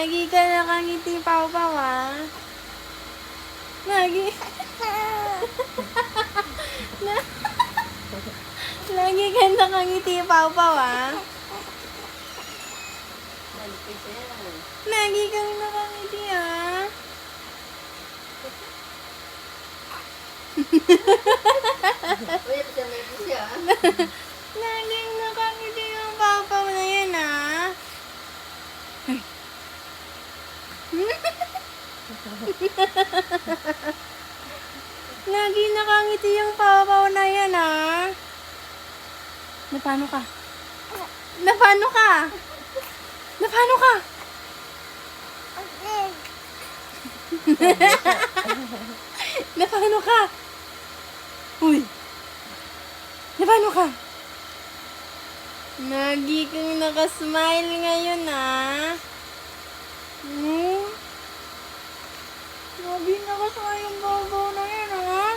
Lagi ka nakangiti, Pawpaw, ah. Lagi. Lagi ka nakangiti, Pawpaw, ah. Lagi kang nakangiti, ah. Laging nakangiti yung Pawpaw na yan, ah. Lagi nakangiti yung Pawpaw na yan, ah. Napano ka? Napano ka? Napano ka? Napano ka? Uy. Napano ka? Lagi kang nakasmile ngayon, ah. Lagi nakasmile yung Pawpaw na yan, ah.